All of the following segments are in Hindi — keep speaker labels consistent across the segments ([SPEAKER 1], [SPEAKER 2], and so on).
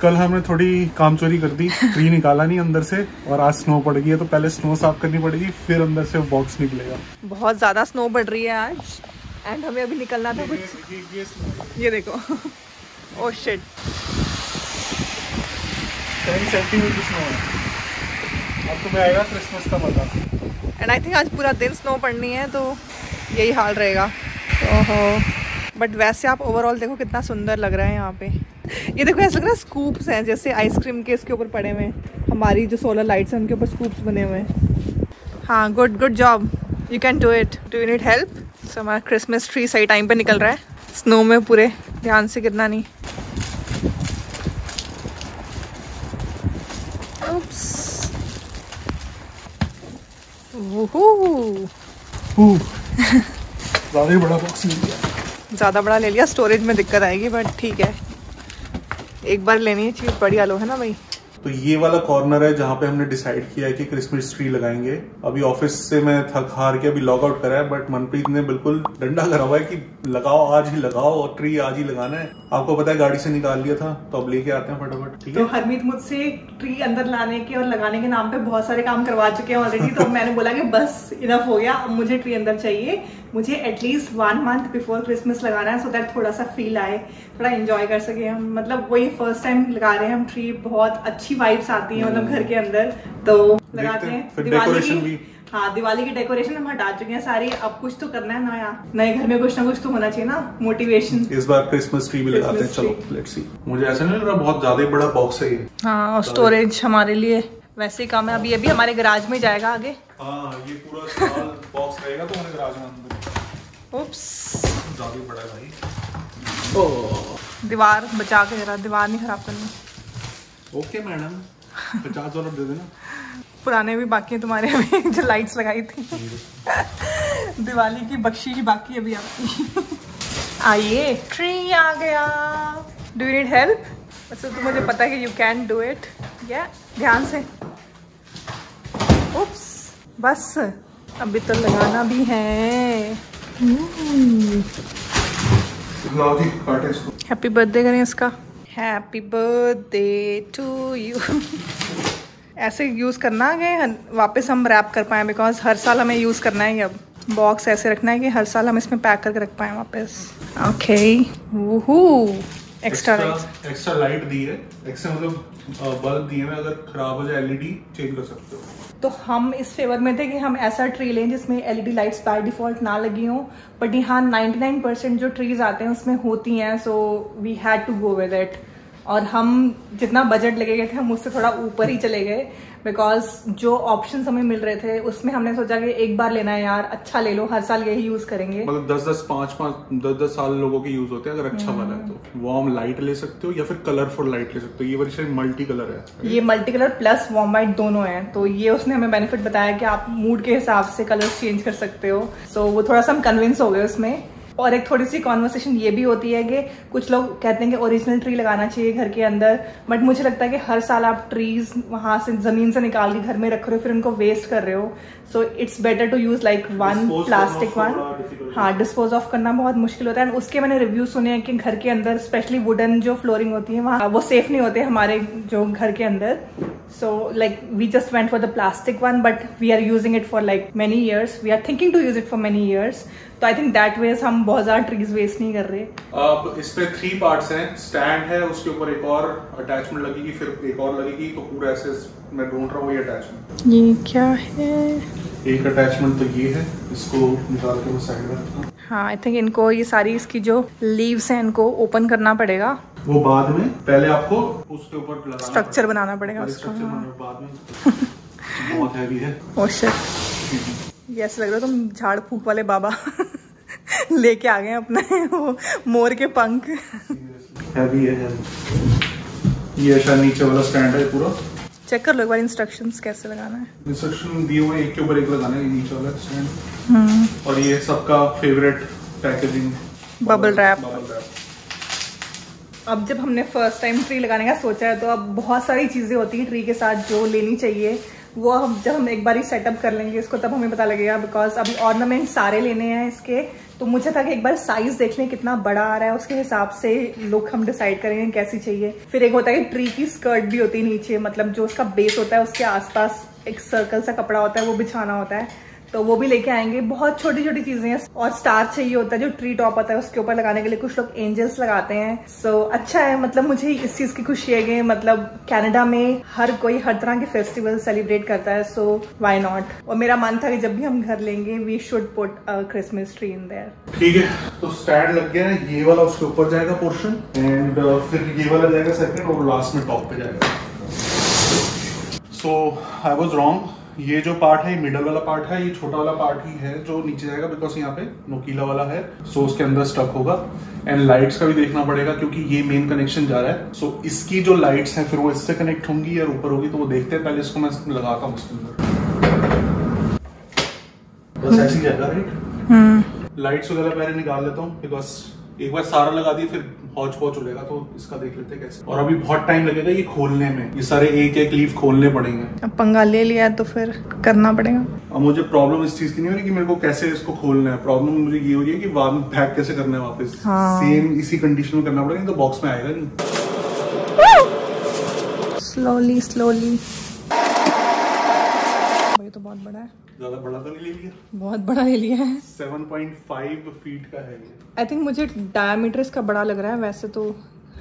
[SPEAKER 1] कल हमने थोड़ी काम चोरी कर दी, ट्री निकाला नहीं अंदर से, और आज स्नो पड़ गई है तो पहले स्नो साफ करनी पड़ेगी, फिर अंदर से बॉक्स निकलेगा। बहुत ज्यादा स्नो पड़ रही है आज, एंड हमें अभी निकलना था कुछ। ये देखो, ओह शिट, 10 सेंटीमीटर स्नो है। अब तुम्हें आएगा क्रिसमस का मजा। एंड आई थिंक आज पूरा दिन स्नो पड़नी है, तो यही हाल रहेगा। ओहो, बट वैसे आप ओवरऑल देखो कितना सुंदर लग रहा है यहाँ पे। ये देखो, ऐसा लग रहा है स्कूप्स हैं जैसे आइसक्रीम के इसके ऊपर पड़े हुए हैं। हमारी जो सोलर लाइट्स हैं उनके ऊपर स्कूप्स बने हुए हैं। हाँ, good job, you can do it. Do you need help? So हमारा क्रिसमस ट्री सही टाइम पे निकल रहा है, स्नो में पूरे ध्यान से गिरना नहीं। ज़्यादा बड़ा बॉक्स ले लिया, ज़्यादा बड़ा ले लिया, स्टोरेज में दिक्कत आएगी, बट ठीक है, एक बार लेनी है चीज़, बढ़िया लो है ना भाई। तो ये वाला कॉर्नर है जहाँ पे हमने डिसाइड किया है कि क्रिसमस ट्री लगाएंगे। अभी ऑफिस से मैं थक हार के अभी लॉग आउट करा है, बट मनप्रीत ने बिल्कुल डंडा करा हुआ है कि लगाओ, आज ही लगाओ, और ट्री आज ही लगाना है। आपको पता है गाड़ी से निकाल लिया था, तो अब लेके आते हैं फटाफट, ठीक है? तो हरमीत मुझसे ट्री अंदर लाने के और लगाने के नाम पे बहुत सारे काम करवा चुके हैं ऑलरेडी, तो मैंने बोला कि बस इनफ हो गया, अब मुझे ट्री अंदर चाहिए। मुझे एटलीस्ट 1 मंथ बिफोर क्रिसमस लगाना है, सो दैट थोड़ा सा फील आए, थोड़ा एंजॉय कर सके हम। मतलब वही फर्स्ट टाइम लगा रहे हैं हम ट्री, बहुत अच्छी वाइब्स आती है मतलब घर के अंदर, तो लगाते हैं। दिवाली की, हाँ, दिवाली की डेकोरेशन हम हटा चुके हैं सारी, अब कुछ तो करना है नया, नए घर में कुछ ना कुछ तो होना चाहिए ना, मोटिवेशन। इस बार क्रिसमस ट्री भी लगाते हैं, चलो लेट्स सी। मुझे ऐसा नहीं लग रहा बहुत ज्यादा बड़ा बॉक्स है ये। हाँ, और स्टोरेज हमारे लिए वैसे ही काम है। अभी ये भी हमारे गैराज में जाएगा आगे। हाँ, ये पूरा साल बॉक्स रहेगा तो हमारे गैराज में अंदर। उप्स, ज्यादा बड़ा है भाई। ओह, दीवार बचा के जरा, दीवार नहीं खराब करनी। ओके मैडम, $50 दे देना। पुराने भी बाकी है तुम्हारे अभी जो लाइट्स लगाई थी। दिवाली की बख्शीश बाकी अभी आपकी। आइए, ट्री आ गया। Do you need help? वैसे तो मुझे पता है कि यू कैन डू इट। या ध्यान से। उप्स, बस अभी तो लगाना भी है। हैप्पी बर्थडे करें इसका। Happy birthday to you. ऐसे यूज़ करना है वापस हम रैप कर पाएँ, बिकॉज हर साल हमें यूज़ करना है। अब बॉक्स ऐसे रखना है कि हर साल हम इसमें पैक करके रख पाएँ वापस। ओके, वूहू, एक्स्ट्रा लाइट दी है, एक्स्ट्रा मतलब बल्ब दिए हैं, अगर खराब हो जाए एलईडी चेंज कर सकते हो। तो हम इस फेवर में थे कि हम ऐसा ट्री लें जिसमें एलईडी लाइट्स बाय डिफॉल्ट ना लगी हों, बट यहाँ 99% जो ट्रीज आते हैं उसमें होती हैं, so we had to go with it. और हम जितना बजट लगे गए थे हम उससे थोड़ा ऊपर ही चले गए, बिकॉज जो ऑप्शंस हमें मिल रहे थे उसमें हमने सोचा कि एक बार लेना है यार, अच्छा ले लो, हर साल यही यूज करेंगे। मतलब 10 साल लोगों के यूज होते हैं, अगर अच्छा वाला है तो वार्म लाइट ले सकते हो या फिर कलरफुल लाइट ले सकते हो। ये वाली मल्टी कलर है, ये multi colour plus warm light दोनों है, तो ये उसने हमें बेनिफिट बताया कि आप मूड के हिसाब से कलर चेंज कर सकते हो। सो वो थोड़ा सा हम कन्विंस हो गए उसमें। और एक थोड़ी सी कॉन्वर्सेशन ये भी होती है कि कुछ लोग कहते हैं कि ओरिजिनल ट्री लगाना चाहिए घर के अंदर, बट मुझे लगता है कि हर साल आप ट्रीज वहां से जमीन से निकाल के घर में रख रहे हो, फिर उनको वेस्ट कर रहे हो। So it's better to use like one plastic one. हाँ, डिस्पोज ऑफ करना बहुत मुश्किल होता है। एंड उसके मैंने रिव्यू सुने हैं कि घर के अंदर स्पेशली वुडन जो फ्लोरिंग होती है वहाँ वो सेफ नहीं होते हमारे जो घर के अंदर। So like we just went for the plastic one, but we are using it for like many years, we are thinking to use it for many years. तो आई थिंक दैट वेज हम बहुत ज्यादा ट्रीज वेस्ट नहीं कर रहे। अब इसमें 3 पार्ट्स हैं, स्टैंड है, उसके ऊपर एक और अटैचमेंट लगेगी, फिर एक और लगेगी, तो पूरा ऐसे मैं ढूंढ रहा हूँ ये अटैचमेंट। ये क्या है? एक अटैचमेंट तो ये है, इसको निकाल के मैं साइड में रखता हूँ। हाँ, आई थिंक इनको ये सारी इसकी जो लीव्स हैं इनको ओपन करना पड़ेगा, वो बाद में, पहले आपको उसके ऊपर स्ट्रक्चर बनाना पड़ेगा उसका। बाद में बहुत हैवी है। ओह शिट, ये ऐसा लग रहा है तुम झाड़ फूक वाले बाबा लेके आ गए अपने वो मोर के पंख। हैवी है, ये शायद नीचे वाला स्टैंड है पूरा। चेक कर लो एक बार इंस्ट्रक्शंस कैसे लगाना है। इंस्ट्रक्शन दिए हुए एक के ऊपर एक लगाना है, नीचे वाला स्टैंड। और ये सबका फेवरेट पैकेजिंग, बबल रैप। अब जब हमने फर्स्ट टाइम ट्री लगाने का सोचा है, तो अब बहुत सारी चीजें होती हैं ट्री के साथ जो लेनी चाहिए, वो हम जब हम एक बार ही सेटअप कर लेंगे इसको तब हमें पता लगेगा, बिकॉज अभी ऑर्नामेंट सारे लेने हैं इसके, तो मुझे था कि एक बार साइज देख लें कितना बड़ा आ रहा है, उसके हिसाब से लुक हम डिसाइड करेंगे कैसी चाहिए। फिर एक होता है कि ट्री की स्कर्ट भी होती है नीचे, मतलब जो उसका बेस होता है उसके आसपास एक सर्कल सा कपड़ा होता है, वो बिछाना होता है, तो वो भी लेके आएंगे। बहुत छोटी छोटी चीजें हैं। और स्टार चाहिए होता है जो ट्री टॉप होता है उसके ऊपर लगाने के लिए, कुछ लोग एंजल्स लगाते हैं। सो अच्छा है, मतलब मुझे इस चीज की खुशी है कि मतलब कनाडा में हर कोई हर तरह के फेस्टिवल सेलिब्रेट करता है, सो व्हाई नॉट। और मेरा मन था कि जब भी हम घर लेंगे we should put a Christmas tree in there.
[SPEAKER 2] ठीक है, तो स्टैंड लग गया है, ये वाला उसके ऊपर जाएगा पोर्शन, एंड फिर ये वाला जाएगा सेकंड, और लास्ट में टॉप पे जाएगा। सो आई वाज रॉन्ग, ये जो पार्ट है मिडल वाला पार्ट है, ये छोटा वाला पार्ट ही है जो नीचे जाएगा, बिकॉज यहाँ पे नोकीला वाला है, सो उसके अंदर स्टक होगा। एंड लाइट्स का भी देखना पड़ेगा क्योंकि ये मेन कनेक्शन जा रहा है, सो इसकी जो लाइट्स हैं फिर वो इससे कनेक्ट होंगी या ऊपर होगी, तो वो देखते हैं। पहले इसको मैं लगाता हूँ उसके अंदर, बस ऐसे ही जाएगा। राइट, लाइट्स वगैरह पहले निकाल लेता हूँ, बिकॉज एक बार सारा लगा दिए फिर हौच पौच हो जाएगा, तो इसका देख लेते हैं कैसे। और अभी बहुत टाइम लगेगा ये खोलने में, ये सारे एक एक लीफ खोलने पड़ेंगे।
[SPEAKER 1] अब पंगा ले लिया तो फिर करना पड़ेगा।
[SPEAKER 2] अब मुझे प्रॉब्लम इस चीज की नहीं हो रही कि मेरे को कैसे इसको खोलना है, प्रॉब्लम मुझे ये हो रही है कि पैक कैसे करना है वापस। सेम इसी कंडीशन में करना पड़ेगा, तो बॉक्स में आएगा नहीं।
[SPEAKER 1] Slowly slowly. ये तो बहुत बड़ा है।
[SPEAKER 2] ज्यादा बड़ा तो नहीं ले लिया?
[SPEAKER 1] बहुत बड़ा ले लिया है।
[SPEAKER 2] 7.5 फीट का है ये।
[SPEAKER 1] आई थिंक मुझे डायमीटर इसका बड़ा लग रहा है, वैसे तो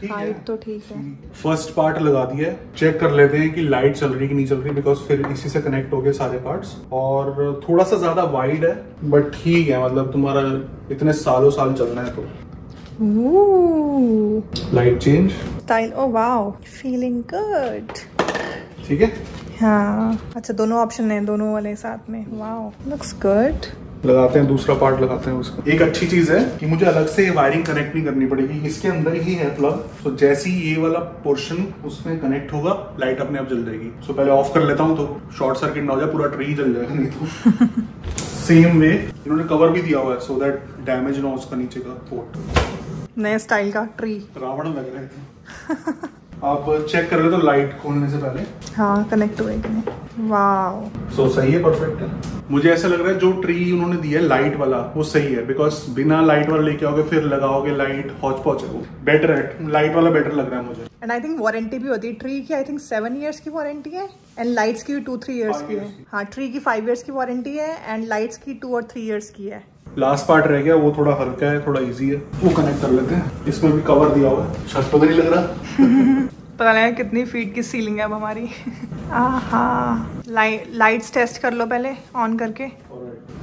[SPEAKER 1] हाइट तो ठीक है।
[SPEAKER 2] फर्स्ट पार्ट लगा दिया है, चेक कर लेते हैं कि लाइट चल रही कि नहीं चल रही, बिकॉज फिर इसी से कनेक्ट हो गए सारे पार्ट्स। और थोड़ा सा ज्यादा वाइड है बट ठीक है, मतलब तुम्हारा इतने सालों साल चलना है तो। Light change
[SPEAKER 1] style, oh wow, feeling good.
[SPEAKER 2] ठीक है,
[SPEAKER 1] हाँ अच्छा, दोनों ऑप्शन हैं, दोनों वाले साथ में। Wow, looks good.
[SPEAKER 2] लगाते हैं दूसरा पार्ट, लगाते हैं उसका। एक अच्छी चीज है कि मुझे अलग से वायरिंग कनेक्ट नहीं करनी पड़ेगी, इसके अंदर ही है प्लग। तो जैसे ही ये वाला पोर्शन उसमें कनेक्ट होगा लाइट अपने आप जल जाएगी। सो पहले ऑफ कर लेता हूँ तो शॉर्ट सर्किट ना हो जाए, पूरा ट्री जल जाएगा नहीं तो। सेम वे इन्होंने कवर भी दिया हुआ है सो दैट डैमेज ना हो उसका नीचे का पोर्ट।
[SPEAKER 1] नए स्टाइल का ट्री,
[SPEAKER 2] रावण लग रहे थे। आप चेक कर रहे हो तो लाइट खोलने से पहले
[SPEAKER 1] हाँ कनेक्ट हुए कि नहीं। वाओ,
[SPEAKER 2] सो सही है, परफेक्ट है। मुझे ऐसा लग रहा है जो ट्री उन्होंने दिया है लाइट वाला वो सही है, बिकॉज बिना लाइट वाला लेके आओगे फिर लगाओगे लाइट हौच पौच है, वो बेटर है। लाइट वाला बेटर लग रहा है मुझे।
[SPEAKER 1] एंड आई थिंक वारंटी भी होती है ट्री की, आई थिंक 7 years की वारंटी है, एंड लाइट्स की भी 2-3 years की है। हाँ, ट्री की 5 years की वारंटी है एंड लाइट्स की 2 और 3 years की है।
[SPEAKER 2] लास्ट पार्ट रह गया, वो थोड़ा हल्का है, थोड़ा इजी है, वो कनेक्ट कर लेते हैं। इसमें भी कवर दिया हुआ है, छत पर नहीं लग रहा।
[SPEAKER 1] पता लगा कितनी फीट की सीलिंग है अब हमारी। आहा, लाइट्स टेस्ट कर लो पहले ऑन करके।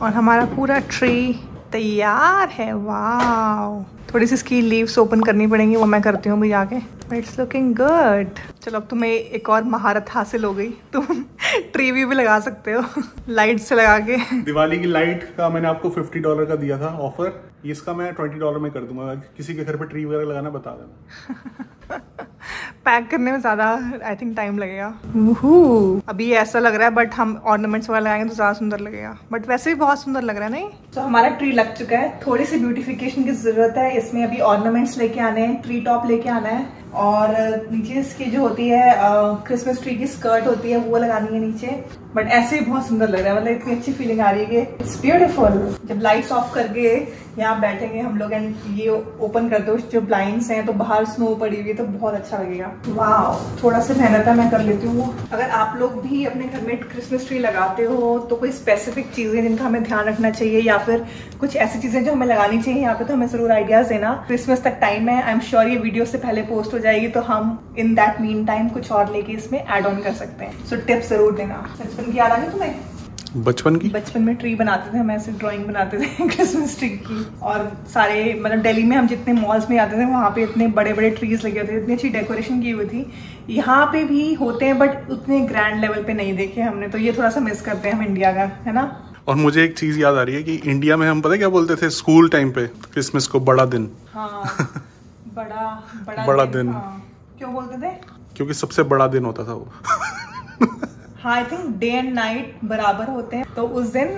[SPEAKER 1] और हमारा पूरा ट्री तैयार है। वाओ, थोड़ी सी इसकी लीव्स ओपन करनी पड़ेंगी, वो मैं करती हूँ भी जाके। It's looking good. चलो अब तुम्हें एक और महारत हासिल हो गई, तुम ट्री भी लगा सकते हो लाइट से लगा के।
[SPEAKER 2] दिवाली की लाइट का मैंने आपको $50 का दिया था ऑफर, इसका मैं $20 में कर दूंगा। किसी के घर पे ट्री वगैरह लगाना बता देना।
[SPEAKER 1] पैक करने में ज्यादा आई थिंक टाइम लगेगा। अभी ऐसा लग रहा है, बट हम ऑर्नामेंट्स वगैरह लगाएंगे तो ज्यादा सुंदर लगेगा, बट वैसे भी बहुत सुंदर लग रहा है नहीं। तो हमारा ट्री लग चुका है, थोड़ी सी ब्यूटिफिकेशन की जरूरत है इसमें। अभी ऑर्नामेंट्स लेके आने हैं, ट्री टॉप लेके आना है, और नीचे इसकी जो होती है क्रिसमस ट्री की स्कर्ट होती है वो लगानी है नीचे। बट ऐसे ही बहुत सुंदर लग रहा है, मतलब इतनी अच्छी फीलिंग आ रही है कि इट्स ब्यूटीफुल। जब लाइट्स ऑफ करके यहाँ बैठेंगे हम लोग एंड ये ओपन कर दो जो ब्लाइंड्स हैं, तो बाहर स्नो पड़ी हुई है तो बहुत अच्छा लगेगा। वाओ, थोड़ा सा मेहनत है, मैं कर लेती हूँ। अगर आप लोग भी अपने घर में क्रिसमस ट्री लगाते हो तो कोई स्पेसिफिक चीजें जिनका हमें ध्यान रखना चाहिए, या फिर कुछ ऐसी चीजें जो हमें लगानी चाहिए यहाँ पे, तो हमें जरूर आइडियाज देना। क्रिसमस तक टाइम है, आई एम श्योर ये वीडियो से पहले पोस्ट हो जाएगी, तो हम इन दैट मीन टाइम कुछ और लेके इसमें एड ऑन कर सकते हैं। सो टिप्स जरूर देना। बचपन की याद आ गई तुम्हें? बचपन में ट्री बनाते थे हम, ऐसे ड्राइंग बनाते थे क्रिसमस ट्री की। और सारे मतलब दिल्ली में हम जितने मॉल्स में आते थे वहाँ पे इतने बड़े बड़े ट्रीज लगे होते थे, इतनी अच्छी डेकोरेशन की हुई थी। यहाँ पे भी होते हैं बट उतने ग्रैंड लेवल पे नहीं देखे हमने, तो ये थोड़ा सा मिस करते हैं हम इंडिया का, है ना।
[SPEAKER 2] और मुझे एक चीज याद आ रही है कि इंडिया में हम पता क्या बोलते थे स्कूल टाइम पे क्रिसमस को? बड़ा दिन।
[SPEAKER 1] हाँ, बड़ा दिन। हाँ। क्यों बोलते थे?
[SPEAKER 2] क्योंकि सबसे बड़ा दिन होता था वो।
[SPEAKER 1] हाँ, I think day and night बराबर होते हैं, तो उस दिन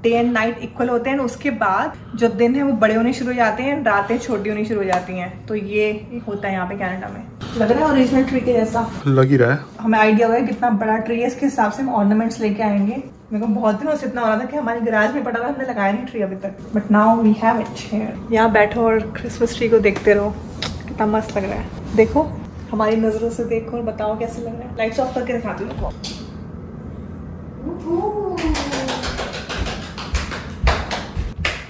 [SPEAKER 1] डे एंड नाइट इक्वल होते हैं। उसके बाद जो दिन है वो बड़े होने शुरू हो जाते हैं, रातें छोटी होनी शुरू हो जाती हैं। तो ये होता है यहाँ पे कनाडा में। लग रहा है ओरिजिनल ट्री के जैसा,
[SPEAKER 2] लग ही रहा है।
[SPEAKER 1] हमें आइडिया हुआ है कितना बड़ा ट्री है, इसके हिसाब से हम ऑर्नामेंट्स लेके आएंगे। मेरे को बहुत दिनों से इतना हो रहा था कि हमारे गैराज में पड़ा था, हमने लगाया नहीं ट्री अभी तक, but now we have it here. यहाँ बैठो और क्रिसमस ट्री को देखते रहो, कितना मस्त लग रहा है। देखो हमारी नजरों से देखो और बताओ कैसे लग रहा है। लाइट्स ऑफ करके दिखाती हूँ।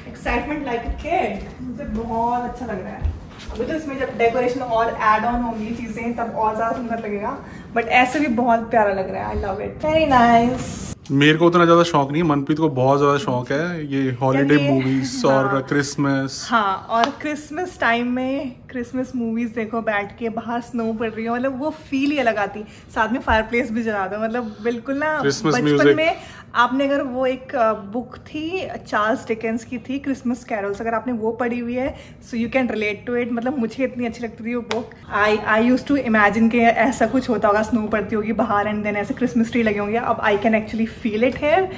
[SPEAKER 1] एक्साइटमेंट लाइक अ किड, मुझे बहुत अच्छा लग रहा है। अभी तो इसमें जब डेकोरेशन और ऐड ऑन होंगी चीजें तब और ज्यादा सुंदर लगेगा, बट ऐसे भी बहुत प्यारा लग रहा है। I love it, very nice.
[SPEAKER 2] मेरे को उतना ज्यादा शौक नहीं है, मनप्रीत को बहुत ज्यादा शौक है ये हॉलीडे मूवीज और क्रिसमस।
[SPEAKER 1] हाँ, और क्रिसमस टाइम में क्रिसमस मूवीज देखो बैठ के, बाहर स्नो पड़ रही है, मतलब वो फील ही अलग आती। साथ में फायरप्लेस भी जला दो, मतलब बिल्कुल ना बचपन में आपने अगर वो एक बुक थी चार्ल्स डिकेंस की थी क्रिसमस कैरोल्स, अगर आपने वो पढ़ी हुई है so you can relate to it. मतलब मुझे इतनी अच्छी लगती थी वो book. I used to imagine के ऐसा कुछ होता होगा, स्नो पड़ती होगी बाहर एंड देन ऐसे क्रिसमस ट्री लगे होंगे। अब I can actually feel it here,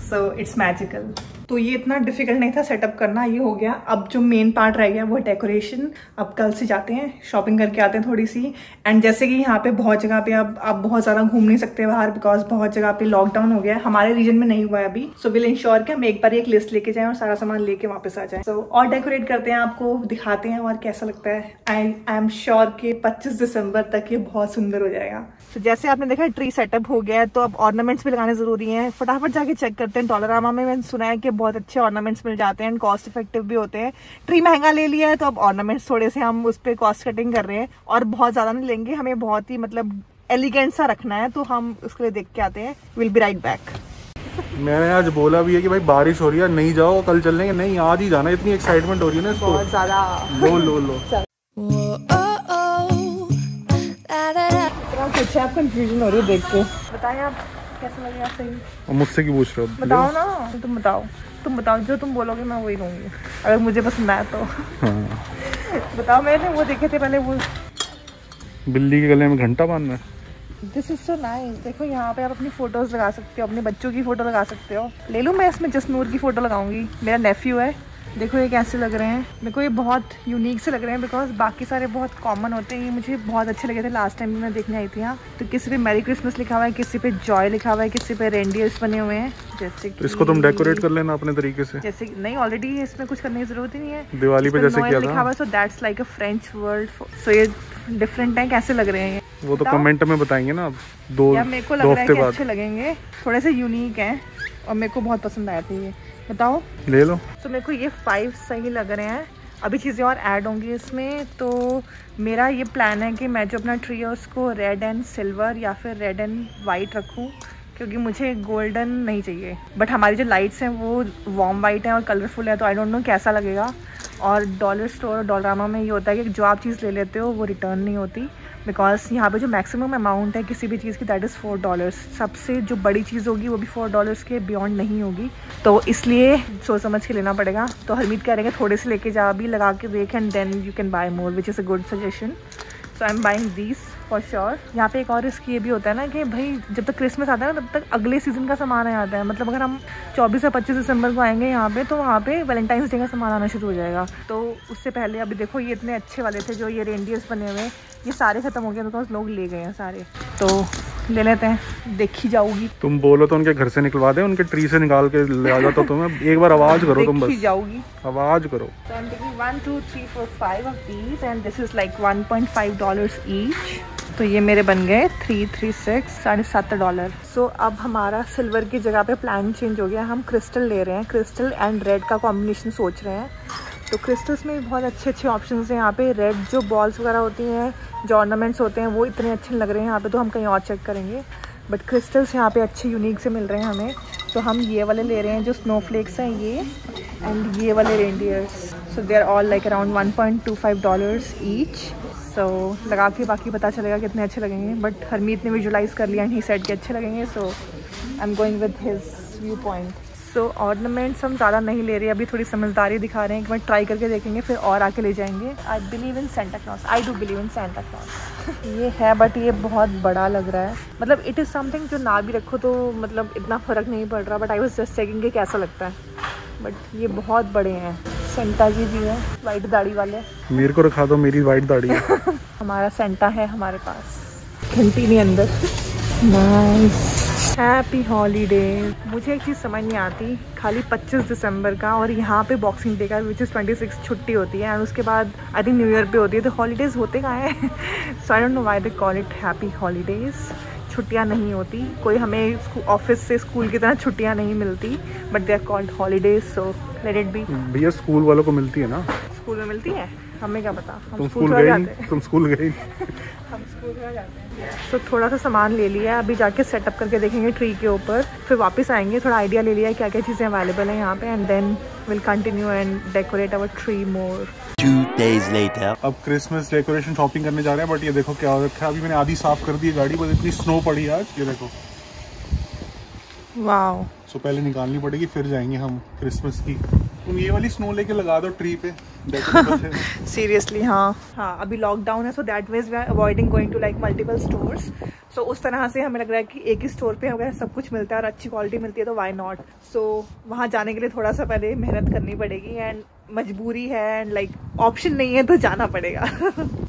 [SPEAKER 1] so it's magical. तो ये इतना डिफिकल्ट नहीं था सेटअप करना, ये हो गया। अब जो मेन पार्ट रह गया वो डेकोरेशन। अब कल से जाते हैं शॉपिंग करके आते हैं थोड़ी सी। एंड जैसे कि यहाँ पे बहुत जगह पे अब आप बहुत ज़्यादा घूम नहीं सकते बाहर, बिकॉज बहुत जगह पे लॉकडाउन हो गया है। हमारे रीजन में नहीं हुआ है अभी, सो विल इंश्योर कि हम एक बार एक लिस्ट लेके जाएं और सारा सामान लेके वापस आ जाएं। सो और डेकोरेट करते हैं, आपको दिखाते हैं और कैसा लगता है। आई एम श्योर कि 25 दिसंबर तक ये बहुत सुंदर हो जाएगा। तो जैसे आपने देखा ट्री सेटअप हो गया है, तो अब ऑर्नामेंट्स भी लगाने जरूरी हैं। फटाफट जाके चेक करते हैं। डॉलरामा में मैंने सुना है कि बहुत अच्छे ऑर्नामेंट्स मिल जाते हैं, कॉस्ट इफेक्टिव भी होते हैं। ट्री महंगा ले लिया है तो अब ऑर्नामेंट्स थोड़े से हम उस पर कॉस्ट कटिंग कर रहे हैं, और बहुत ज्यादा नहीं लेंगे। हमें बहुत ही मतलब एलिगेंट सा रखना है, तो हम उसके लिए देख के आते हैं। Will be right back.
[SPEAKER 2] मैंने आज बोला भी है कि भाई बारिश हो रही है, नहीं जाओ कल चल लेंगे। नहीं, आज ही जाना, इतनी एक्साइटमेंट हो रही है ना इसको।
[SPEAKER 1] बहुत ज्यादा
[SPEAKER 2] लो
[SPEAKER 1] कुछ है, आप कंफ्यूजन हो रही है देख के। बताएं आप कैसा लगेगा। सही
[SPEAKER 2] मुझसे क्यों पूछ रहे हो?
[SPEAKER 1] बताओ ना, तुम बताओ जो तुम बोलोगे मैं वही लूंगी, अगर मुझे पसंद आया तो।
[SPEAKER 2] हाँ।
[SPEAKER 1] बताओ, मैंने वो देखे थे पहले, वो
[SPEAKER 2] बिल्ली के गले में घंटा बांधना है।
[SPEAKER 1] This is so nice. देखो यहाँ पे आप अपनी फोटोज लगा सकते हो, अपने बच्चों की फोटो लगा सकते हो। ले लूँ मैं इसमें जसनूर की फोटो लगाऊंगी, मेरा नेफ्यू है। देखो ये कैसे लग रहे हैं, मेरे को ये बहुत यूनिक से लग रहे हैं, बिकॉज बाकी सारे बहुत कॉमन होते हैं। ये मुझे बहुत अच्छे लगे थे लास्ट टाइम भी मैं देखने आई थी यहाँ। तो किसी पे मैरी क्रिसमस लिखा हुआ है, किसी पे जॉय लिखा हुआ है, किसी पे रेनडियर्स बने हुए हैं। जैसे तो
[SPEAKER 2] इसको तुम डेकोरेट कर लेना अपने तरीके से।
[SPEAKER 1] जैसे नहीं, ऑलरेडी इसमें कुछ करने की जरूरत ही नहीं है।
[SPEAKER 2] दिवाली पे जैसे किया था
[SPEAKER 1] लिखा हुआ है, so that's like a French word. So ये डिफरेंट है, कैसे लग रहे हैं ये
[SPEAKER 2] वो तो कमेंट में बताएंगे ना दो
[SPEAKER 1] मेरे को लग रहा है कि अच्छे लगेंगे, थोड़े से यूनिक हैं और मेरे को बहुत पसंद आए थे ये। बताओ,
[SPEAKER 2] ले लो।
[SPEAKER 1] तो मेरे को ये 5 सही लग रहे हैं। अभी चीज़ें और ऐड होंगी इसमें, तो मेरा ये प्लान है कि मैं जो अपना ट्री है उसको रेड एंड सिल्वर या फिर रेड एंड वाइट रखूँ, क्योंकि मुझे गोल्डन नहीं चाहिए। बट हमारी जो लाइट्स हैं वो वार्म वाइट हैं और कलरफुल है, तो आई डोंट नो कैसा लगेगा। और डॉलर स्टोर और डॉलरामा में ये होता है कि जो आप चीज़ ले लेते हो वो रिटर्न नहीं होती, बिकॉज यहाँ पे जो मैक्सिमम अमाउंट है किसी भी चीज़ की दैट इज़ $4। सबसे जो बड़ी चीज़ होगी वो भी $4 के बियॉन्ड नहीं होगी, तो इसलिए सोच समझ के लेना पड़ेगा। तो हरमीत कह रहे हैं थोड़े से लेके जा, अभी लगा के देख and then you can buy more, which is a good suggestion. So I am buying these for sure. यहाँ पे एक और रिस्क ये भी होता है ना कि भाई जब तक क्रिसमस आता है ना तब तक अगले सीज़न का सामान आ जाता है। मतलब अगर हम 24 या 25 दिसंबर को आएंगे यहाँ पे, तो वहाँ पे वैलेंटाइंस डे का सामान आना शुरू हो जाएगा। तो उससे पहले अभी देखो ये इतने अच्छे वाले थे जो ये रेनडियर्स बने हुए, ये सारे ख़त्म हो गए बिकॉज लोग ले गए हैं सारे। तो ले लेते हैं, देखी जाऊगी।
[SPEAKER 2] तुम बोलो तो उनके घर से निकलवा दे, उनके ट्री से निकाल के ले आ जाता। तुम्हें एक बार आवाज करो, तुम बस
[SPEAKER 1] जाऊगी,
[SPEAKER 2] आवाज करो।
[SPEAKER 1] So I'm taking 1, 2, 3, 4, 5 of these and this is like $1.5 each. तो ये मेरे बन गए 3, 3, 6, $7.5। सो अब हमारा सिल्वर की जगह पे प्लान चेंज हो गया, हम क्रिस्टल ले रहे हैं। क्रिस्टल एंड रेड का कॉम्बिनेशन सोच रहे हैं। तो क्रिस्टल्स में भी बहुत अच्छे अच्छे ऑप्शंस हैं यहाँ पे। रेड जो बॉल्स वगैरह होती हैं, जो ऑर्नामेंट्स होते हैं, वो इतने अच्छे लग रहे हैं यहाँ पे, तो हम कहीं और चेक करेंगे। बट क्रिस्टल्स यहाँ पे अच्छे यूनिक से मिल रहे हैं हमें, तो हम ये वाले ले रहे हैं जो स्नोफ्लेक्स हैं ये, एंड ये वाले reindeers. So they are all like around $1.25 each. So लगा के बाकी पता चलेगा कितने अच्छे लगेंगे। बट हरमीत ने विजुलाइज कर लिया एंड ही सेड के अच्छे लगेंगे, so I am going with his view point. So ornaments हम ज़्यादा नहीं ले रहे, अभी थोड़ी समझदारी दिखा रहे हैं। एक बार ट्राई करके देखेंगे, फिर और आके ले जाएंगे। I believe in Santa Claus, I do believe in Santa Claus. ये है बट ये बहुत बड़ा लग रहा है। मतलब इट इज़ समथिंग जो ना भी रखो तो मतलब इतना फ़र्क नहीं पड़ रहा। But I was just checking कि कैसा लगता है। बट ये बहुत बड़े हैं। सेंटा जी भी है वाइट दाढ़ी वाले।
[SPEAKER 2] मेरे को रखा दो, मेरी वाइट दाढ़ी है।
[SPEAKER 1] हमारा सेंटा है हमारे पास, घंटी नहीं अंदर। नाइस। Happy holiday. मुझे एक चीज़ समझ नहीं आती, खाली 25 दिसंबर का और यहाँ पे बॉक्सिंग डे का विच इज़ 26 छुट्टी होती है, और उसके बाद आई थिंक न्यू ईयर पे होती है, तो हॉलीडेज़ होते कहाँ हैं? So I don't know why they call it happy holidays. छुट्टियाँ नहीं होती, कोई हमें ऑफिस से स्कूल की तरह छुट्टियाँ नहीं मिलती, but they are called holidays, so let it be.
[SPEAKER 2] भैया स्कूल वालों को मिलती है ना?
[SPEAKER 1] स्कूल में मिलती है, हमें क्या पता,
[SPEAKER 2] तुम स्कूल गए? हम स्कूल गए
[SPEAKER 1] जाते हैं। सो थोड़ा सा सामान ले लिया, अभी जाके सेटअप करके देखेंगे ट्री के ऊपर, फिर वापस आएंगे, थोड़ा आइडिया ले लिया क्या क्या चीज़ें अवेलेबल हैं यहाँ पे, and then will continue and decorate our tree more.
[SPEAKER 3] 2 days later.
[SPEAKER 2] अब क्रिसमस डेकोरेशन शॉपिंग करने जा रहे हैं, बट ये देखो क्या हो रखा है, अभी मैंने आधी साफ कर दी है गाड़ी, बस इतनी स्नो पड़ी आज, ये देखो।
[SPEAKER 1] वाओ।
[SPEAKER 2] सो पहले निकालनी पड़ेगी, फिर जाएंगे हम क्रिसमस की। तुम ये वाली स्नो लेके लगा दो ट्री पे।
[SPEAKER 1] सीरियसली हाँ, अभी लॉकडाउन है, so that means we are avoiding going to like multiple stores. So उस तरह से हमें लग रहा है कि एक ही स्टोर पे अगर सब कुछ मिलता है और अच्छी क्वालिटी मिलती है तो वाई नॉट। सो वहाँ जाने के लिए थोड़ा सा पहले मेहनत करनी पड़ेगी, एंड मजबूरी है, एंड लाइक ऑप्शन नहीं है तो जाना पड़ेगा।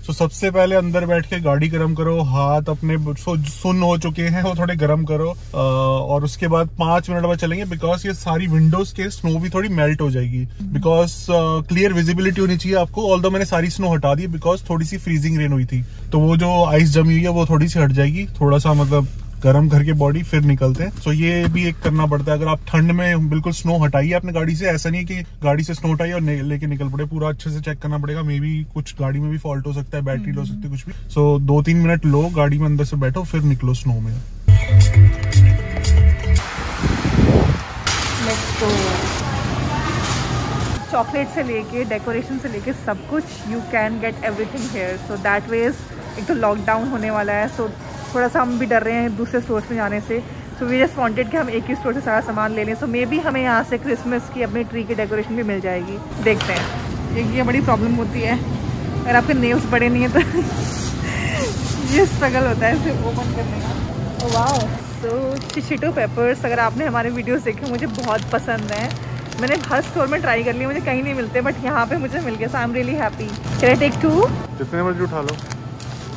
[SPEAKER 2] तो सबसे पहले अंदर बैठ के गाड़ी गर्म करो, हाथ अपने सुन्न हो चुके हैं वो थोड़े गर्म करो, और उसके बाद 5 मिनट बाद चलेंगे, बिकॉज ये सारी विंडोज के स्नो भी थोड़ी मेल्ट हो जाएगी, बिकॉज क्लियर विजिबिलिटी होनी चाहिए आपको। ऑल्दो मैंने सारी स्नो हटा दी बिकॉज थोड़ी सी फ्रीजिंग रेन हुई थी, तो वो जो आइस जमी हुई है वो थोड़ी सी हट जाएगी, थोड़ा सा मतलब गर्म करके बॉडी फिर निकलते हैं। सो ये भी एक करना पड़ता है, अगर आप ठंड में बिल्कुल स्नो हटाइए अपने गाड़ी से, ऐसा नहीं कि गाड़ी से स्नो हटाइए और लेके निकल पड़े, पूरा अच्छे से चेक करना पड़ेगा, मे बी कुछ गाड़ी में भी फॉल्ट हो सकता है, बैटरी लो सकती है, कुछ भी। सो 2-3 मिनट लो गाड़ी में, अंदर से बैठो, फिर निकलो स्नो में।
[SPEAKER 1] चॉकलेट से लेके डेकोरेशन से लेके सब कुछ you can get everything here, so that was. एक तो लॉकडाउन होने वाला है, सो थोड़ा सा हम भी डर रहे हैं दूसरे स्टोर्स में जाने से, सो वी जस्ट वांटेड कि हम एक ही स्टोर से सारा सामान ले लें। सो मे बी हमें यहाँ से क्रिसमस की अपनी ट्री की डेकोरेशन भी मिल जाएगी, देखते हैं। ये बड़ी प्रॉब्लम होती है, अगर आपके नेल्स बड़े नहीं है तो ये स्ट्रगल होता है इसे ओपन करने का। वाओ। सो चिचिटो पेपर्स, अगर आपने हमारे वीडियोस देखे, मुझे बहुत पसंद है। मैंने हर स्टोर में ट्राई कर लिया, मुझे कहीं नहीं मिलते, बट यहाँ पे मुझे मिल गया, so I am really happy. Can I take 2?
[SPEAKER 2] जितने मर्जी उठा लो,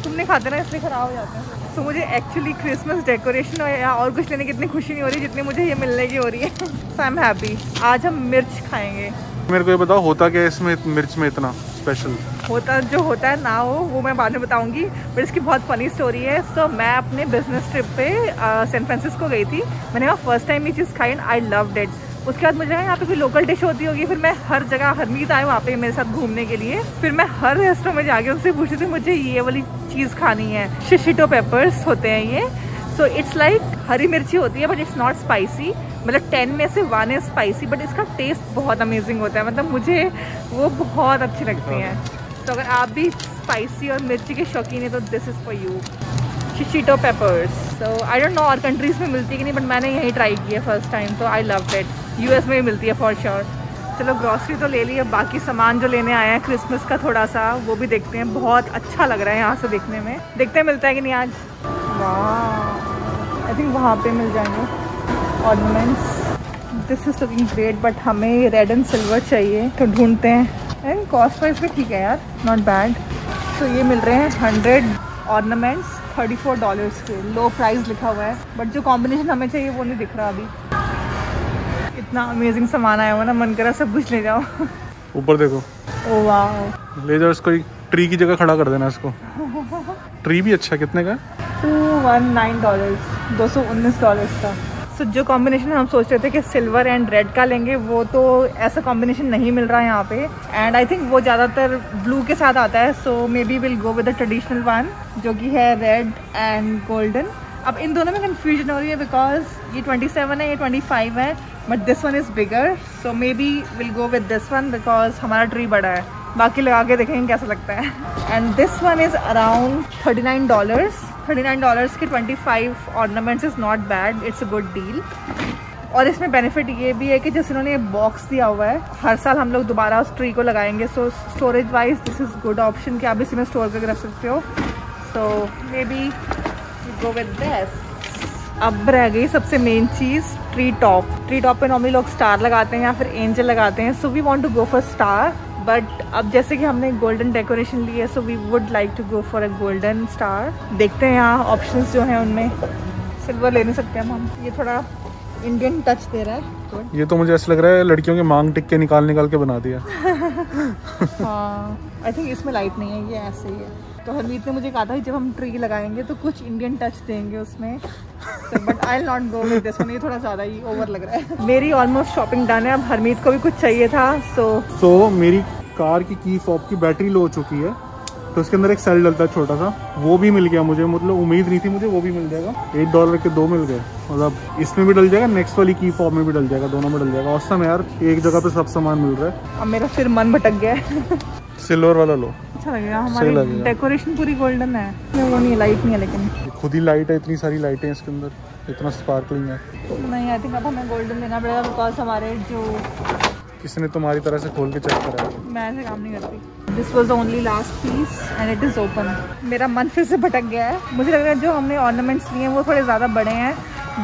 [SPEAKER 1] तुमने खाते ना इसलिए ख़राब हो जाते हैं। तो मुझे एक्चुअली क्रिसमस डेकोरेशन या और कुछ लेने की इतनी खुशी नहीं हो रही जितनी मुझे ये मिलने की हो रही है। So I am happy. आज हम मिर्च खाएंगे।
[SPEAKER 2] मेरे को ये बताओ होता क्या है इसमें मिर्च में इतना स्पेशल?
[SPEAKER 1] होता जो होता है ना वो मैं बाद में बताऊंगी, बट इसकी बहुत फनी स्टोरी है। सो मैं अपने बिजनेस ट्रिप पे सैन फ्रांसिस्को गई थी, मैंने वहाँ फर्स्ट टाइम ये चीज़ खाई एंड आई लव्ड इट। उसके बाद मुझे यहाँ पे कोई लोकल डिश होती होगी, फिर मैं हर जगह, हरमीत आए वहाँ पे मेरे साथ घूमने के लिए, फिर मैं हर रेस्टोरेंट में जाके उनसे पूछती थी मुझे ये वाली चीज़ खानी है। चिचिटो पेपर्स होते हैं ये। सो इट्स लाइक हरी मिर्ची होती है, बट इट्स नॉट स्पाइसी, मतलब 10 में से 1 है स्पाइसी, बट इसका टेस्ट बहुत अमेजिंग होता है, मतलब मुझे वो बहुत अच्छी लगती हैं। तो अगर आप भी स्पाइसी और मिर्ची के शौकीन है तो दिस इज़ फॉर यू, चिचिटो peppers. So I don't know और कंट्रीज़ में मिलती है कि नहीं, बट मैंने यही ट्राई किया फर्स्ट टाइम, तो आई लव्ड इट। यूएस में भी मिलती है फॉर श्योर। चलो ग्रॉसरी तो ले ली, अब बाकी सामान जो लेने आए हैं क्रिसमस का थोड़ा सा वो भी देखते हैं। बहुत अच्छा लग रहा है यहाँ से देखने में, देखते हैं मिलता है कि नहीं आज। वाह, आई थिंक वहाँ पे मिल जाएंगे ornaments. This is looking great, but हमें रेड एंड सिल्वर चाहिए, तो ढूंढते हैं। एंड कॉस्ट वाइज भी ठीक है यार, नॉट बैड। तो ये मिल रहे हैं 100 ऑर्नामेंट्स $34 के, लो प्राइस लिखा हुआ है, बट जो कॉम्बिनेशन हमें चाहिए वो नहीं दिख रहा अभी। इतना अमेजिंग सामान आया हुआ ना, मन करा सब कुछ ले जाओ।
[SPEAKER 2] ऊपर देखो।
[SPEAKER 1] ओह वाह।
[SPEAKER 2] ले जाओ इसको, ट्री की जगह खड़ा कर देना इसको। ट्री भी अच्छा, कितने का?
[SPEAKER 1] $219, $219 का। सो जो कॉम्बिनेशन हम सोच रहे थे कि सिल्वर एंड रेड का लेंगे, वो तो ऐसा कॉम्बिनेशन नहीं मिल रहा है यहाँ पे, एंड आई थिंक वो ज़्यादातर ब्लू के साथ आता है। So maybe will go with the traditional one, जो कि है रेड एंड गोल्डन। अब इन दोनों में कंफ्यूजन हो रही है बिकॉज ये 27 है, ये 25 है, but this one is bigger, so maybe will go with this one because हमारा ट्री बड़ा है। बाकी लगा के देखेंगे कैसा लगता है। And this one is around $39 के 25 ornaments is not bad, it's a good deal. और इसमें बेनिफिट ये भी है कि जैसे उन्होंने ये बॉक्स दिया हुआ है, हर साल हम लोग दोबारा उस ट्री को लगाएंगे, so storage wise this is good option कि आप इसी में स्टोर करके रख सकते हो। So maybe go with this. अब रह गई सबसे मेन चीज़, ट्री टॉप पे नॉर्मली लोग स्टार लगाते हैं या फिर एंजल लगाते हैं, so we want to go for star. But अब जैसे कि हमने गोल्डन डेकोरेशन ली है, so we would like to go for a golden star. देखते हैं यहाँ ऑप्शंस जो हैं उनमें सिल्वर ले नहीं सकते हम। ये थोड़ा इंडियन टच दे रहा है।
[SPEAKER 2] ये तो मुझे ऐसा लग रहा है लड़कियों के मांग टिक के निकाल के बना दिया।
[SPEAKER 1] हाँ आई थिंक इसमें लाइट नहीं है, ये ऐसे ही है। तो हरमीत ने मुझे कहा था जब हम ट्री लगाएंगे तो कुछ इंडियन टच देंगे उसमें, but I will not go with this one. ये थोड़ा ज़्यादा ही ओवर लग रहा है। मेरी ऑलमोस्ट शॉपिंग डन है। अब हरमीत को भी कुछ चाहिए था। सो मेरी कार की फॉब की बैटरी लो हो चुकी है, तो उसके अंदर एक सेल डलता है छोटा सा, वो भी मिल गया मुझे। मतलब उम्मीद नहीं थी मुझे, वो भी मिल जाएगा। $8 के 2 मिल गए। मतलब इसमें भी डल जाएगा, नेक्स्ट वाली की फॉब में भी डल जाएगा, दोनों में डल जाएगा। औसम यार, एक जगह पे सब सामान मिल रहा है। अब मेरा फिर मन भटक गया है।
[SPEAKER 2] सिल्वर वाला लो,
[SPEAKER 1] अच्छा लगेगा। हमारी डेकोरेशन पूरी गोल्डन है। वो नहीं, लाइट नहीं है, लेकिन
[SPEAKER 2] खुद ही लाइट है। इतनी सारी लाइटें हैं इसके अंदर, इतना स्पार्कलिंग है।
[SPEAKER 1] नहीं, आई थिंक अब हमें गोल्डन लेना पड़ेगा, बिकॉज हमारे जो
[SPEAKER 2] किसी ने तुम्हारी तरह से खोल के चेक करा है।
[SPEAKER 1] मैं ऐसे काम नहीं करती। This was the only last piece and it is open. मेरा मन फिर से भटक गया है। मुझे लग रहा है जो हमने ऑर्नामेंट्स लिए हैं वो थोड़े ज़्यादा बड़े हैं।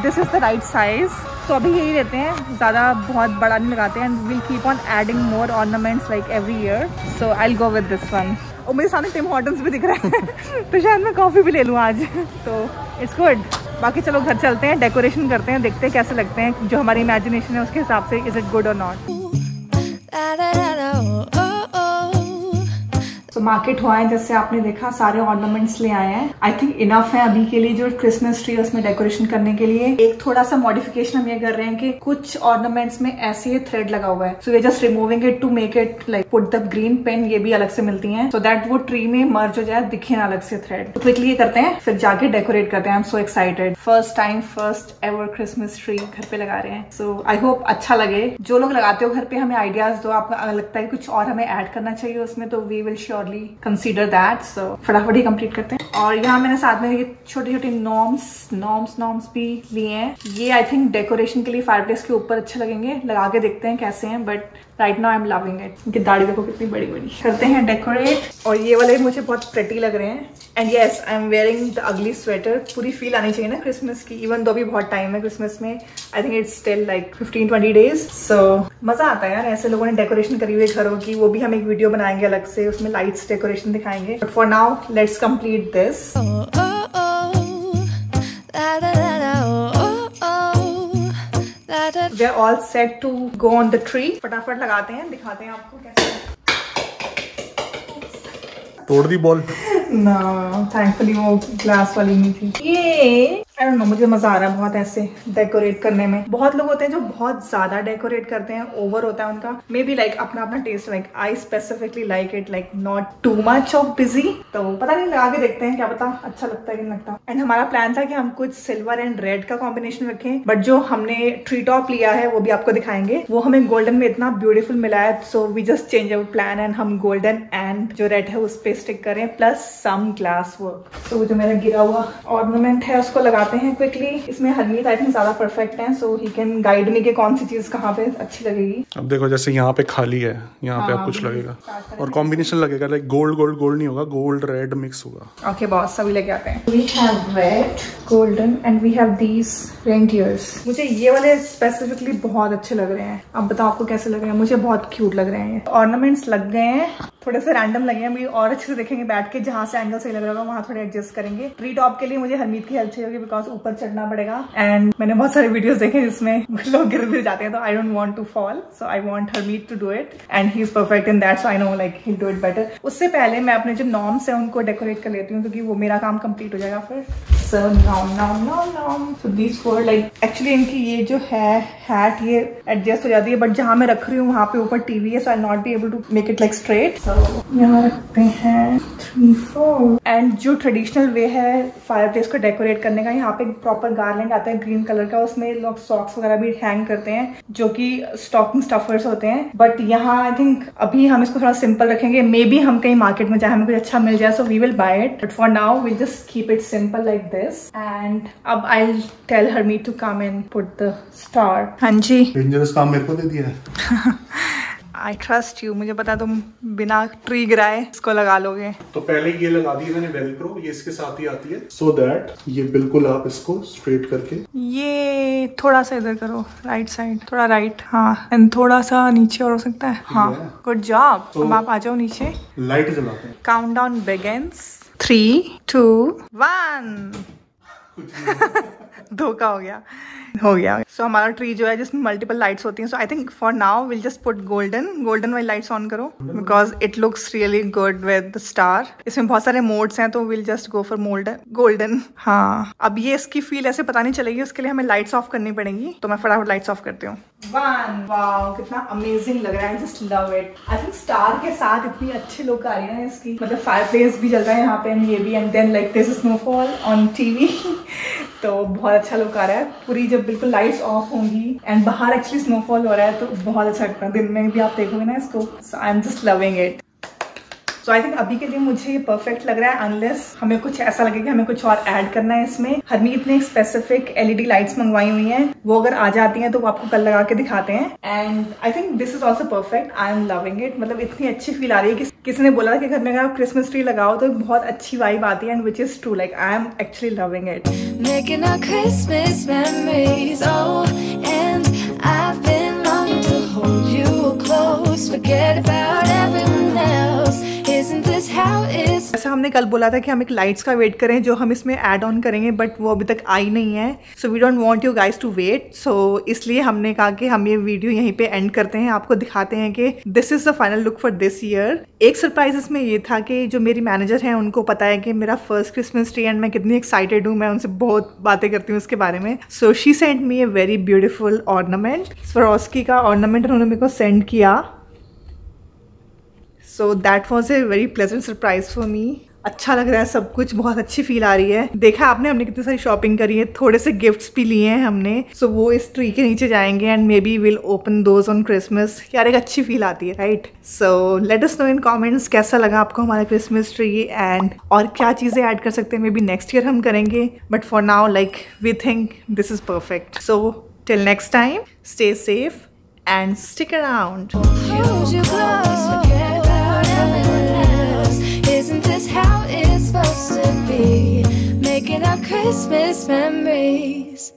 [SPEAKER 1] This is the right size. तो अभी यही लेते हैं, ज़्यादा बहुत बड़ा नहीं लगाते हैं। Will keep on adding more ornaments like every year. So I will go with this one. और मेरे सामने टिम हॉर्टन्स भी दिख रहा है तो शायद मैं कॉफ़ी भी ले लूँ आज। तो इट्स गुड। बाकी चलो घर चलते हैं, डेकोरेशन करते हैं, देखते हैं कैसे लगते हैं। जो हमारी इमेजिनेशन है उसके हिसाब से इज़ इट गुड और नॉट। तो मार्केट हुआ है, जैसे आपने देखा, सारे ऑर्नामेंट्स ले आए हैं। आई थिंक इनफ है अभी के लिए जो क्रिसमस ट्री है उसमें डेकोरेशन करने के लिए। एक थोड़ा सा मॉडिफिकेशन हम ये कर रहे हैं कि कुछ ऑर्नामेंट्स में ऐसे ही थ्रेड लगा हुआ है। So we just removing it to make it like put the green pen. ये भी अलग से मिलती हैं, सो दैट वो ट्री में मर्ज हो जाए, दिखे ना अलग से थ्रेड। तो क्विकली ये करते हैं, फिर जाके डेकोरेट करते हैं। I am so excited. First time, first ever Christmas tree घर पे लगा रहे हैं। सो आई होप अच्छा लगे। जो लोग लगाते हो घर पे, हमें आइडियाज दो। आपको लगता है कुछ और हमें ऐड करना चाहिए उसमें, तो we will surely consider that. So फटाफट ही कंप्लीट करते हैं। और यहाँ मैंने साथ में ये छोटे छोटे नॉर्म्स भी लिए हैं। ये आई थिंक डेकोरेशन के लिए फायरप्लेस के ऊपर अच्छे लगेंगे। लगा के देखते हैं कैसे हैं, but right now I am loving it. इनकी दाढ़ी देखो कितनी बड़ी बड़ी। करते हैं डेकोरेट। और ये वाले मुझे बहुत प्रेटी लग रहे हैं। And yes, I am wearing the ugly sweater. पूरी फील आनी चाहिए ना क्रिसमस की, इवन दो भी बहुत टाइम है क्रिसमस में। I think it's still like 15-20 days. So मजा आता है यार, ऐसे लोगों ने डेकोरेशन करी हुई घरों की। वो भी हम एक वीडियो बनाएंगे अलग से, उसमें लाइट्स डेकोरेशन दिखाएंगे। But for now let's complete this. We are all set to go on the tree. फटाफट लगाते हैं, दिखाते हैं आपको कैसे।
[SPEAKER 2] तोड़ दी बॉल
[SPEAKER 1] ना, थैंकफुली वो ग्लास वाली नहीं थी। ये आई डोंट नो, मुझे मजा आ रहा है बहुत ऐसे डेकोरेट करने में। बहुत लोग होते हैं जो बहुत ज्यादा डेकोरेट करते हैं, ओवर होता है उनका। मे बी लाइक अपना अपना taste. Like I specifically like it like not too much of busy. तो पता नहीं, लगा के देखते हैं, क्या पता अच्छा लगता है कि नहीं लगता। एंड हमारा प्लान था कि हम कुछ सिल्वर एंड रेड का कॉम्बिनेशन रखें, बट जो हमने ट्री टॉप लिया है वो भी आपको दिखाएंगे। वो हमें गोल्डन में इतना ब्यूटीफुल मिला है, so we just change our plan and हम गोल्डन एंड जो रेड है उस पे स्टिक करें, प्लस सम ग्लास वर्क। तो जो मेरा गिरा हुआ ऑर्नामेंट है उसको लगाते हैं क्विकली। इसमें हरमीत आई थिंक ज्यादा परफेक्ट है, सो ही कैन गाइड मी कि कौन सी चीज कहाँ पे अच्छी लगेगी।
[SPEAKER 2] अब देखो, जैसे यहाँ पे खाली है, यहाँ पे अब कुछ लगेगा और कॉम्बिनेशन लगेगा। लाइक गोल्ड नहीं होगा, गोल्ड रेड मिक्स होगा।
[SPEAKER 1] ओके बॉस, सभी लेके आते हैं। We have red, golden and we have these reindeers. मुझे ये वाले स्पेसिफिकली बहुत अच्छे लग रहे हैं। अब बताओ आपको कैसे लग रहे हैं। मुझे बहुत क्यूट लग रहे हैं। ऑर्नामेंट्स लग गए हैं, थोड़े से रैंडम लगे हैं। अभी और अच्छे से देखेंगे बैठ के, जहां से एंगल सही लग रहा होगा वहां थोड़े एडजस्ट करेंगे। ट्री टॉप के लिए मुझे हरमीत की हेल्प चाहिए होगी, बिकॉज ऊपर चढ़ना पड़ेगा। एंड मैंने बहुत सारे वीडियोस देखे जिसमें लोग गिर जाते हैं, तो I don't want to fall, so I want Harmeet to do it and he is perfect in that, so I know like he do it better. उससे पहले मैं अपने जो नॉर्म्स है उनको डेकोरेट कर लेती हूँ, क्योंकि वो मेरा काम कंप्लीट हो जाएगा फिर। So norm so these four like actually इनकी ये जो है हैट ये एडजस्ट हो जाती है, बट जहां मैं रख रही हूँ वहां पे ऊपर टीवी है, so I not be able to make it like straight. So यहाँ रखते हैं 3-4। एंड जो ट्रेडिशनल वे है फायरप्लेस को डेकोरेट करने का, यहाँ पे प्रॉपर गार्लैंड आता है ग्रीन कलर का, उसमें लोग सॉक्स वगैरह भी हैंग करते हैं जो कि स्टॉकिंग स्टफर्स होते हैं। बट यहाँ आई थिंक अभी हम इसको थोड़ा सिंपल रखेंगे। मे बी हम कहीं मार्केट में जाए, हमें कुछ अच्छा मिल जाए, so we will buy it, but for now will just keep it simple like this. And अब I will tell Harmeet to come and put the star. हाँ जी,
[SPEAKER 2] डेंजरस काम मेरे को दे दिया है।
[SPEAKER 1] आई ट्रस्ट यू, मुझे पता तुम बिना ट्री गिराए इसको लगा लोगे।
[SPEAKER 2] तो पहले ये लगा दी मैंने वेलक्रो, ये इसके साथ ही आती है, सो दैट ये बिल्कुल आप इसको स्ट्रेट करके, ये
[SPEAKER 1] थोड़ा सा इधर करो, राइट साइड, थोड़ा राइट, हाँ, एंड थोड़ा सा नीचे और हो सकता है। हाँ, गुड जॉब। अब आप आ जाओ नीचे,
[SPEAKER 2] लाइट जलाते हैं।
[SPEAKER 1] Countdown begins, 3, 2, 1। धोखा हो गया। सो हमारा ट्री जो है जिसमें मल्टीपल लाइट्स होती हैं, so I think for now will just put golden वाली लाइट्स ऑन करो because it looks really good with the star. इसमें बहुत सारे मोड्स हैं तो will just go for golden. हाँ, अब ये इसकी फील ऐसे पता नहीं चलेगी, उसके लिए हमें लाइट्स ऑफ करनी पड़ेंगी, तो मैं फटाफट लाइट्स ऑफ करती हूँ। वाओ, कितना अमेजिंग लग रहा है, just love it. I think star के साथ इतनी अच्छी लुक आ रही है इसकी, मतलब फायरप्लेस भी जल रहा है यहाँ पे, ये भी, and then like this snowfall on TV तो बहुत अच्छा लुक आ रहा है। पूरी जब बिल्कुल लाइट्स ऑफ होंगी एंड बाहर एक्चुअली स्नोफॉल हो रहा है तो बहुत अच्छा लगता है, दिन में भी आप देखोगे ना इसको। So I am just loving it. So I think अभी के लिए मुझे ये परफेक्ट लग रहा है, अनलेस हमें कुछ ऐसा लगे कि हमें कुछ और ऐड करना है इसमें। हरमीत ने स्पेसिफिक LED लाइट्स मंगवाई हुई हैं, वो अगर आ जाती हैं तो वो आपको कल लगा के दिखाते हैं, and I think this is also perfect. I am loving it. मतलब इतनी अच्छी फील आ रही है कि किसी ने बोला था कि घर में अगर आप क्रिसमस ट्री लगाओ तो बहुत अच्छी वाइब आती है, and which is true. Like I am actually loving it.
[SPEAKER 3] Making our Christmas memories, oh, and I've been longing to hold you close, forget about everyone else. Isn't this how it's?
[SPEAKER 1] ऐसा हमने कल बोला था कि हम एक लाइट्स का वेट करें जो हम इसमें ऐड ऑन करेंगे, बट वो अभी तक आई नहीं है। So we don't want you guys to wait, so इसलिए हमने कहा कि हम ये वीडियो यहीं पे एंड करते हैं, आपको दिखाते हैं कि this is the final look for this year. एक सरप्राइज इसमें ये था कि जो मेरी मैनेजर हैं उनको पता है कि मेरा फर्स्ट क्रिसमस ट्री एंड मैं कितनी एक्साइटेड हूँ, मैं उनसे बहुत बातें करती हूँ उसके बारे में। So she send me a very beautiful ornament. Swarovski का ऑर्नामेंट उन्होंने मेरे को सेंड किया। So that was a very pleasant surprise for me. अच्छा लग रहा है सब कुछ, बहुत अच्छी फील आ रही है। देखा आपने हमने कितनी सारी शॉपिंग करी है, थोड़े से गिफ्ट्स भी लिए हैं हमने। सो वो इस ट्री के नीचे जाएंगे and may be will open those on Christmas. यार एक अच्छी फील आती है, right? So let us know इन कमेंट्स कैसा लगा आपको हमारा क्रिसमस ट्री, एंड और क्या चीज़ें ऐड कर सकते हैं। मे बी नेक्स्ट ईयर हम करेंगे, but for now like we think this is perfect. So till next time, stay safe and stick around.
[SPEAKER 3] Hold you close, forget about everyone else. Isn't this how it's supposed to be? Making our Christmas memories.